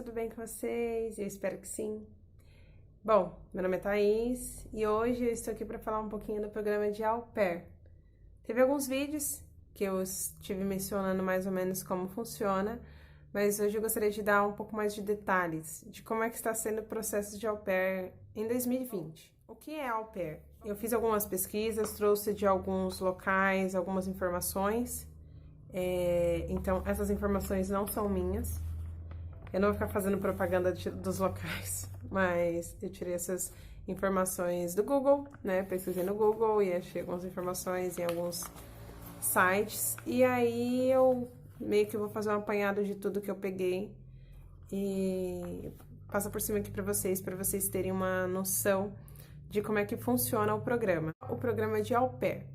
tudo bem com vocês? Eu espero que sim. Bom, meu nome é Thaís e hoje eu estou aqui para falar um pouquinho do programa de Au Pair. Teve alguns vídeos que eu estive mencionando mais ou menos como funciona, mas hoje eu gostaria de dar um pouco mais de detalhes de como é que está sendo o processo de Au Pair em 2020. O que é Au Pair? Eu fiz algumas pesquisas, trouxe de alguns locais algumas informações, então essas informações não são minhas. Eu não vou ficar fazendo propaganda dos locais, mas eu tirei essas informações do Google, né? Pesquisei no Google e achei algumas informações em alguns sites. E aí eu meio que vou fazer um apanhado de tudo que eu peguei e passo por cima aqui para vocês terem uma noção de como é que funciona o programa. O programa de Au Pair.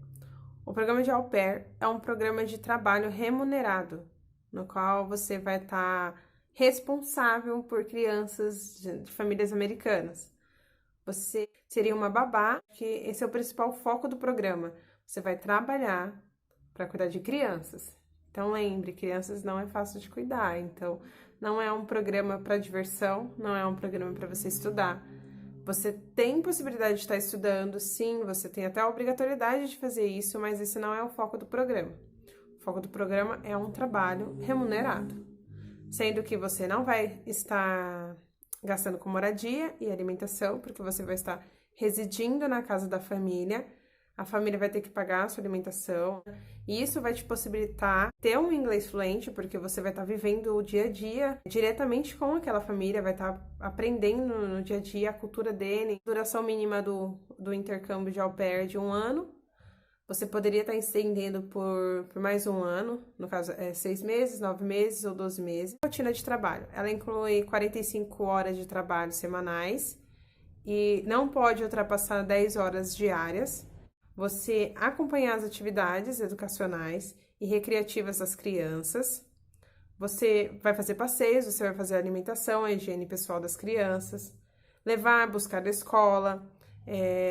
O programa de Au Pair é um programa de trabalho remunerado, no qual você vai estar responsável por crianças de famílias americanas. Você seria uma babá, que esse é o principal foco do programa. Você vai trabalhar para cuidar de crianças. Então lembre, crianças não é fácil de cuidar, então não é um programa para diversão, não é um programa para você estudar. Você tem possibilidade de estar estudando, sim, você tem até a obrigatoriedade de fazer isso, mas esse não é o foco do programa. O foco do programa é um trabalho remunerado, sendo que você não vai estar gastando com moradia e alimentação, porque você vai estar residindo na casa da família. A família vai ter que pagar a sua alimentação. E isso vai te possibilitar ter um inglês fluente, porque você vai estar vivendo o dia a dia diretamente com aquela família, vai estar aprendendo no dia a dia a cultura dele. Duração mínima do intercâmbio de au pair de 1 ano. Você poderia estar estendendo por mais 1 ano, no caso, 6 meses, 9 meses ou 12 meses. Rotina de trabalho. Ela inclui 45 horas de trabalho semanais e não pode ultrapassar 10 horas diárias. Você acompanhar as atividades educacionais e recreativas das crianças. Você vai fazer passeios, você vai fazer a alimentação, a higiene pessoal das crianças, levar, buscar da escola,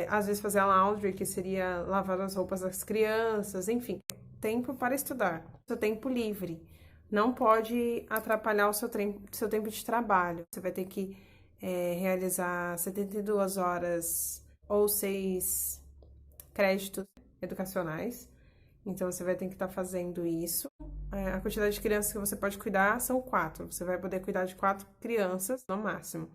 às vezes fazer a laundry, que seria lavar as roupas das crianças, enfim. Tempo para estudar, seu tempo livre. Não pode atrapalhar o seu tempo de trabalho. Você vai ter que realizar 72 horas ou 6 créditos educacionais, então você vai ter que estar fazendo isso. A quantidade de crianças que você pode cuidar são 4, você vai poder cuidar de 4 crianças no máximo,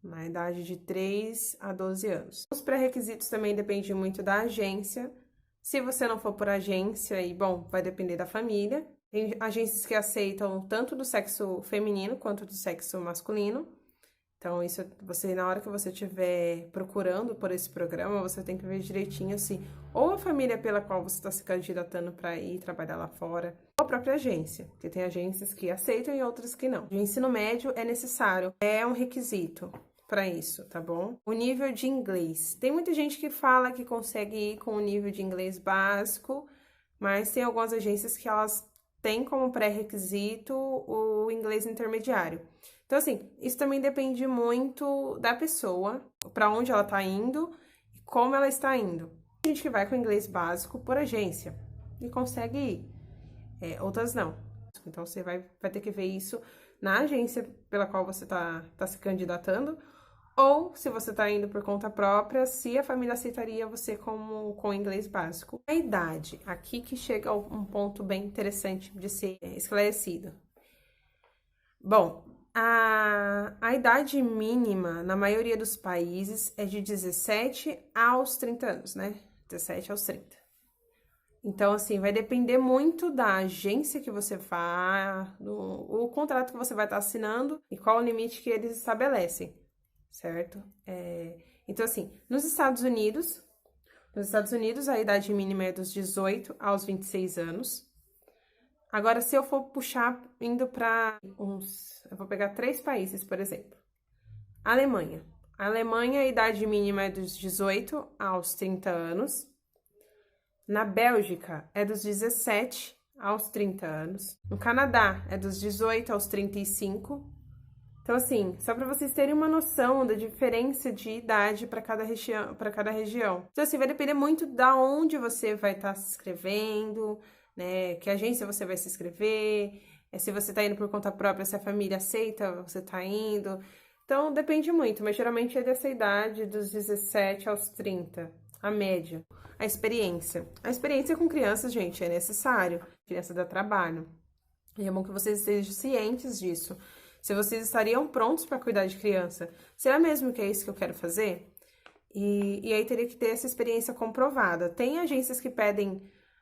na idade de 3 a 12 anos. Os pré-requisitos também dependem muito da agência. Se você não for por agência, e bom, vai depender da família. Tem agências que aceitam tanto do sexo feminino quanto do sexo masculino. Então, isso, você, na hora que você estiver procurando por esse programa, você tem que ver direitinho, assim, ou a família pela qual você está se candidatando para ir trabalhar lá fora, ou a própria agência, porque tem agências que aceitam e outras que não. O ensino médio é necessário, é um requisito para isso, tá bom? O nível de inglês. Tem muita gente que fala que consegue ir com o nível de inglês básico, mas tem algumas agências que elas têm como pré-requisito o inglês intermediário. Então, assim, isso também depende muito da pessoa, para onde ela tá indo e como ela está indo. Tem gente que vai com inglês básico por agência e consegue ir, outras não. Então, você vai ter que ver isso na agência pela qual você tá se candidatando, ou se você tá indo por conta própria, se a família aceitaria você com inglês básico. A idade, aqui que chega um ponto bem interessante de ser esclarecido. Bom, a idade mínima, na maioria dos países, é de 17 aos 30 anos, né? 17 aos 30. Então, assim, vai depender muito da agência que você vá, o contrato que você vai estar assinando e qual o limite que eles estabelecem, certo? Então, assim, nos Estados Unidos a idade mínima é dos 18 aos 26 anos. Agora, se eu for puxar, indo para eu vou pegar 3 países, por exemplo. Alemanha. A Alemanha, a idade mínima é dos 18 aos 30 anos. Na Bélgica, é dos 17 aos 30 anos. No Canadá, é dos 18 aos 35. Então, assim, só para vocês terem uma noção da diferença de idade para cada região. Então, assim, vai depender muito da onde você vai estar se inscrevendo, né? Que agência você vai se inscrever, se você tá indo por conta própria, se a família aceita, você tá indo. Então, depende muito, mas geralmente é dessa idade, dos 17 aos 30, a média. A experiência. A experiência com crianças, gente, é necessário. Criança dá trabalho. E é bom que vocês estejam cientes disso. Se vocês estariam prontos para cuidar de criança, será mesmo que é isso que eu quero fazer? E aí teria que ter essa experiência comprovada. Tem agências que pedem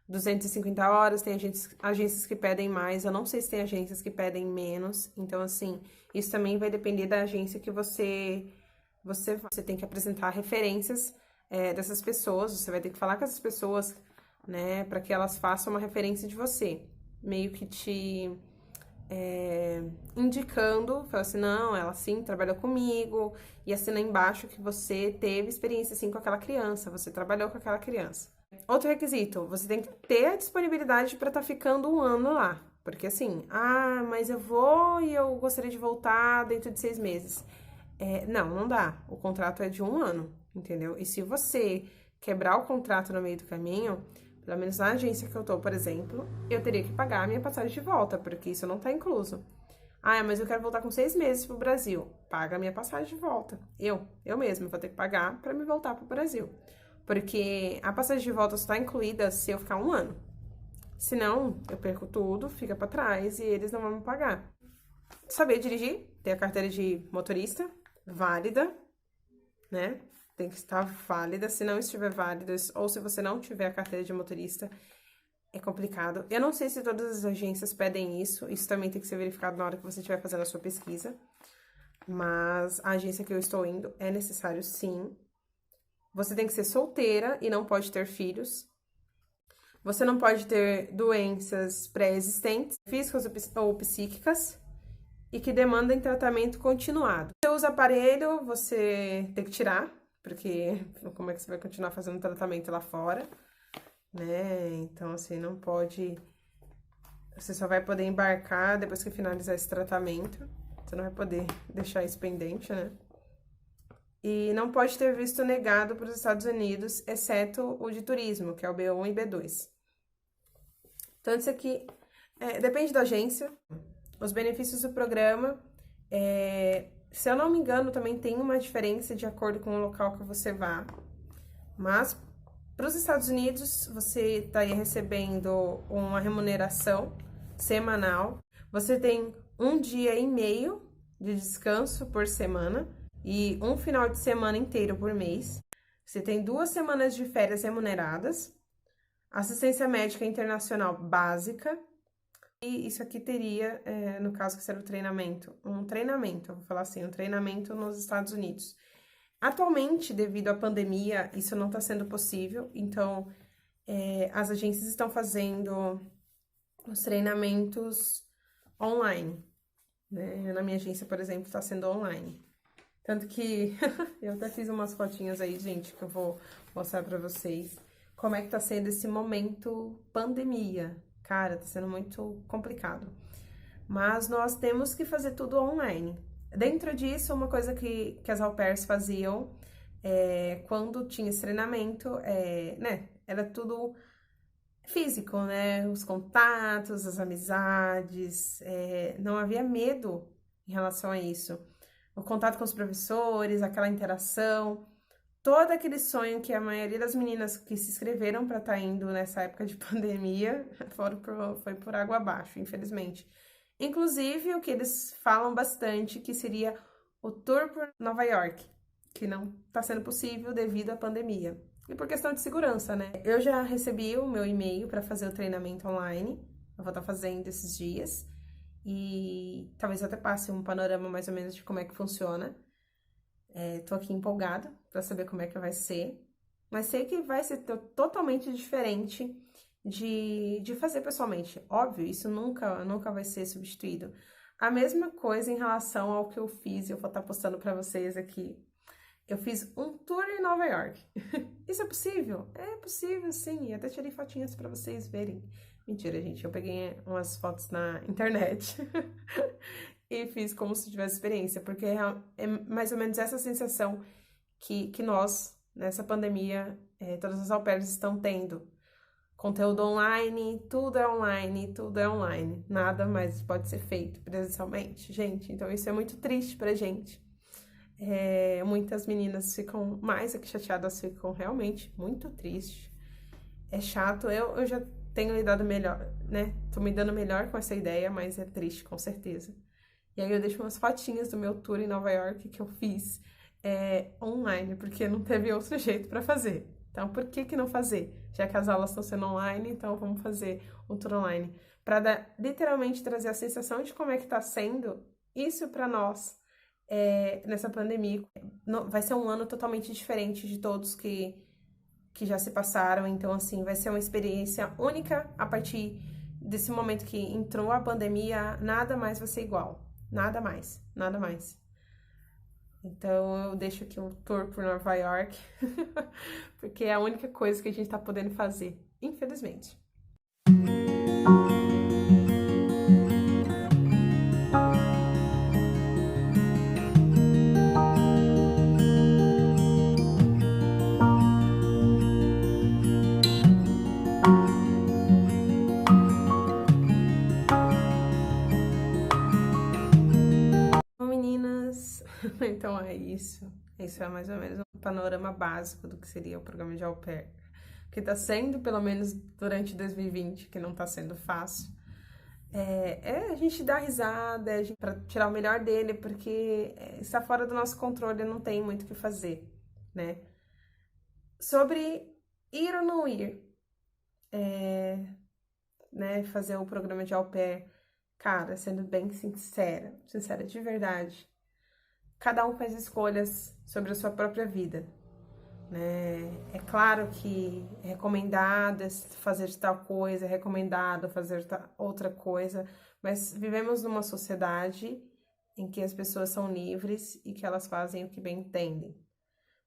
250 horas, tem agências que pedem mais. Eu não sei se tem agências que pedem menos. Então, assim, isso também vai depender da agência que você tem que apresentar referências dessas pessoas. Você vai ter que falar com essas pessoas, né, para que elas façam uma referência de você. Meio que te indicando, fala assim, não, ela sim trabalhou comigo, e assina embaixo que você teve experiência sim com aquela criança, você trabalhou com aquela criança. Outro requisito, você tem que ter a disponibilidade para estar ficando um ano lá, porque assim, mas eu vou e eu gostaria de voltar dentro de 6 meses. Não dá, o contrato é de 1 ano, entendeu? E se você quebrar o contrato no meio do caminho, pelo menos na agência que eu tô, por exemplo, eu teria que pagar a minha passagem de volta, porque isso não tá incluso. Mas eu quero voltar com 6 meses pro Brasil. Paga a minha passagem de volta. Eu mesma vou ter que pagar pra me voltar pro Brasil. Porque a passagem de volta só tá incluída se eu ficar 1 ano. Senão, eu perco tudo, fica pra trás e eles não vão me pagar. Saber dirigir, ter a carteira de motorista válida, né? Tem que estar válida. Se não estiver válida, ou se você não tiver a carteira de motorista, é complicado. Eu não sei se todas as agências pedem isso. Isso também tem que ser verificado na hora que você estiver fazendo a sua pesquisa. Mas a agência que eu estou indo é necessário, sim. Você tem que ser solteira e não pode ter filhos. Você não pode ter doenças pré-existentes, físicas ou psíquicas, e que demandem tratamento continuado. Se você usa aparelho, você tem que tirar, porque como é que você vai continuar fazendo tratamento lá fora, né? Então, assim, não pode... Você só vai poder embarcar depois que finalizar esse tratamento. Você não vai poder deixar isso pendente, né? E não pode ter visto negado para os Estados Unidos, exceto o de turismo, que é o B1 e B2. Então, isso aqui depende da agência. Os benefícios do programa, se eu não me engano, também tem uma diferença de acordo com o local que você vá. Mas, para os Estados Unidos, você estaria recebendo uma remuneração semanal. Você tem 1 dia e meio de descanso por semana e 1 final de semana inteiro por mês. Você tem 2 semanas de férias remuneradas, assistência médica internacional básica. E isso aqui teria, no caso que seria um treinamento, eu vou falar assim, um treinamento nos Estados Unidos. Atualmente, devido à pandemia, isso não está sendo possível, então as agências estão fazendo os treinamentos online, né? Na minha agência, por exemplo, está sendo online. Tanto que eu até fiz umas fotinhas aí, gente, que eu vou mostrar para vocês como é que tá sendo esse momento pandemia. Cara, tá sendo muito complicado. Mas nós temos que fazer tudo online. Dentro disso, uma coisa que as au pairs faziam quando tinha esse treinamento, né? Era tudo físico, né? Os contatos, as amizades, não havia medo em relação a isso. O contato com os professores, aquela interação, todo aquele sonho que a maioria das meninas que se inscreveram para estar indo nessa época de pandemia foi por água abaixo, infelizmente. Inclusive, o que eles falam bastante, que seria o tour por Nova York, que não está sendo possível devido à pandemia. E por questão de segurança, né? Eu já recebi o meu e-mail para fazer o treinamento online, eu vou estar fazendo esses dias, e talvez eu até passe um panorama mais ou menos de como é que funciona. Tô aqui empolgada para saber como é que vai ser, mas sei que vai ser totalmente diferente de fazer pessoalmente. Óbvio, isso nunca vai ser substituído. A mesma coisa em relação ao que eu fiz, eu vou estar postando para vocês aqui. Eu fiz um tour em Nova York. Isso é possível? É possível, sim. Eu até tirei fotinhas para vocês verem. Mentira, gente, eu peguei umas fotos na internet e fiz como se tivesse experiência, porque é mais ou menos essa sensação que nós, nessa pandemia, todas as au pairs estão tendo. conteúdo online, tudo é online, tudo é online. Nada mais pode ser feito presencialmente, gente. Então isso é muito triste pra gente. Muitas meninas ficam mais do que chateadas, ficam realmente muito tristes. É chato, eu já tenho lidado melhor, né? Tô me dando melhor com essa ideia, mas é triste, com certeza. E aí eu deixo umas fotinhas do meu tour em Nova York que eu fiz online, porque não teve outro jeito pra fazer. Então, por que não fazer? Já que as aulas estão sendo online, então vamos fazer um tour online. Para literalmente trazer a sensação de como é que tá sendo isso pra nós nessa pandemia. Vai ser um ano totalmente diferente de todos que já se passaram. Então, assim, vai ser uma experiência única a partir desse momento que entrou a pandemia, nada mais vai ser igual. Nada mais, nada mais. Então, eu deixo aqui um tour por Nova York, porque é a única coisa que a gente tá podendo fazer, infelizmente. Bom, meninas, então é isso. Isso é mais ou menos um panorama básico do que seria o programa de au pair. Que tá sendo, pelo menos durante 2020, que não tá sendo fácil. A gente dar risada, pra tirar o melhor dele, porque está fora do nosso controle, não tem muito o que fazer, né? Sobre ir ou não ir, né? Fazer o programa de au pair, cara, sendo bem sincera de verdade, cada um faz escolhas sobre a sua própria vida, né? É claro que é recomendado fazer tal coisa, é recomendado fazer outra coisa, mas vivemos numa sociedade em que as pessoas são livres e que elas fazem o que bem entendem.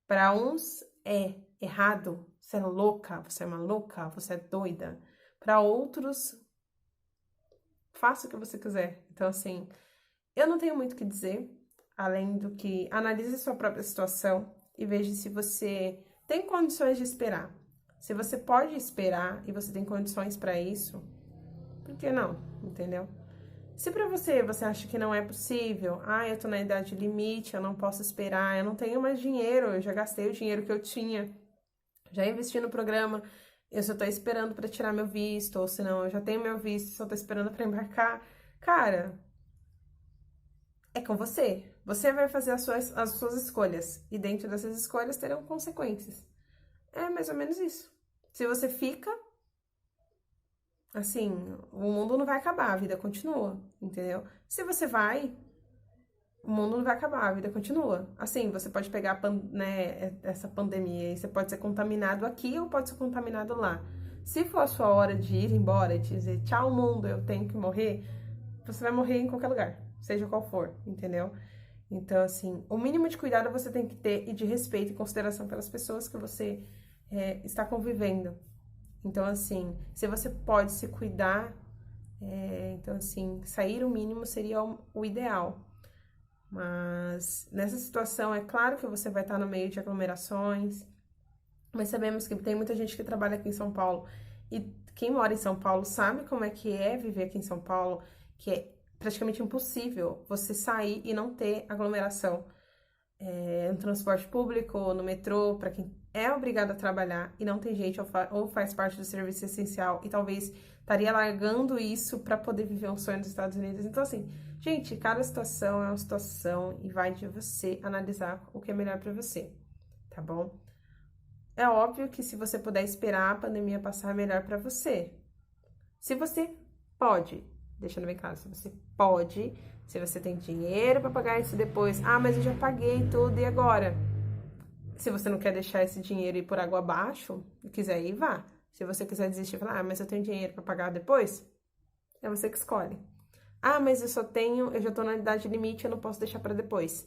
Para uns é errado, você é louca, você é maluca, você é doida. Para outros, faça o que você quiser. Então, assim, eu não tenho muito o que dizer, além do que analise sua própria situação e veja se você tem condições de esperar. Se você pode esperar e você tem condições para isso, por que não? Entendeu? Se para você acha que não é possível, eu tô na idade limite, eu não posso esperar, eu não tenho mais dinheiro, eu já gastei o dinheiro que eu tinha, já investi no programa, eu só tô esperando para tirar meu visto, ou senão eu já tenho meu visto, só tô esperando para embarcar. Cara, é com você. Você vai fazer as suas escolhas. E dentro dessas escolhas terão consequências. É mais ou menos isso. Se você fica, assim, o mundo não vai acabar, a vida continua, entendeu? Se você vai, o mundo não vai acabar, a vida continua. Assim, você pode pegar, né, essa pandemia e você pode ser contaminado aqui ou pode ser contaminado lá. Se for a sua hora de ir embora e dizer tchau, mundo, eu tenho que morrer, você vai morrer em qualquer lugar, seja qual for, entendeu? Então, assim, o mínimo de cuidado você tem que ter e de respeito e consideração pelas pessoas que você está convivendo. Então, assim, se você pode se cuidar, então, assim, sair o mínimo seria o ideal. Mas nessa situação, é claro que você vai estar no meio de aglomerações, mas sabemos que tem muita gente que trabalha aqui em São Paulo e quem mora em São Paulo sabe como é que é viver aqui em São Paulo, que é praticamente impossível você sair e não ter aglomeração no transporte público, no metrô, para quem é obrigado a trabalhar e não tem jeito ou faz parte do serviço essencial e talvez estaria largando isso para poder viver um sonho dos Estados Unidos. Então, assim, gente, cada situação é uma situação e vai de você analisar o que é melhor para você, tá bom? É óbvio que se você puder esperar a pandemia passar, é melhor para você. Se você pode, deixando bem claro, se você pode, se você tem dinheiro para pagar isso depois, mas eu já paguei tudo e agora? Se você não quer deixar esse dinheiro ir por água abaixo e quiser ir, vá. Se você quiser desistir e falar, mas eu tenho dinheiro para pagar depois, é você que escolhe. Mas eu já tô na idade limite, eu não posso deixar para depois.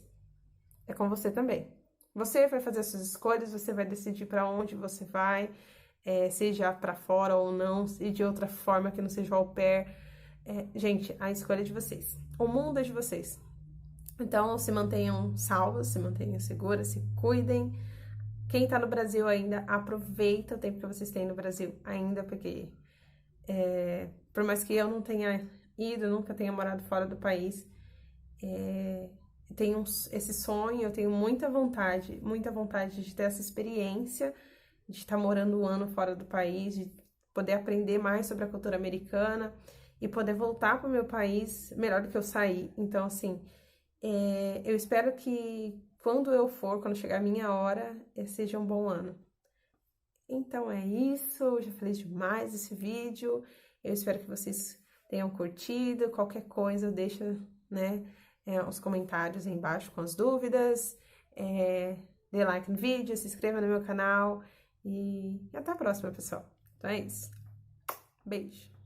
É com você também. Você vai fazer as suas escolhas, você vai decidir para onde você vai, seja para fora ou não, e de outra forma que não seja o au pair. Gente, a escolha é de vocês. O mundo é de vocês. Então, se mantenham salvos, se mantenham seguras, se cuidem. Quem tá no Brasil ainda, aproveita o tempo que vocês têm no Brasil ainda, porque por mais que eu não tenha ido, nunca tenha morado fora do país, tenho esse sonho, eu tenho muita vontade de ter essa experiência, de estar morando um ano fora do país, de poder aprender mais sobre a cultura americana e poder voltar para o meu país melhor do que eu saí. Então, assim, eu espero que quando chegar a minha hora, seja um bom ano. Então é isso, eu já falei demais esse vídeo, eu espero que vocês tenham curtido, qualquer coisa deixa, né, os comentários aí embaixo com as dúvidas, dê like no vídeo, se inscreva no meu canal e até a próxima, pessoal. Então é isso, beijo!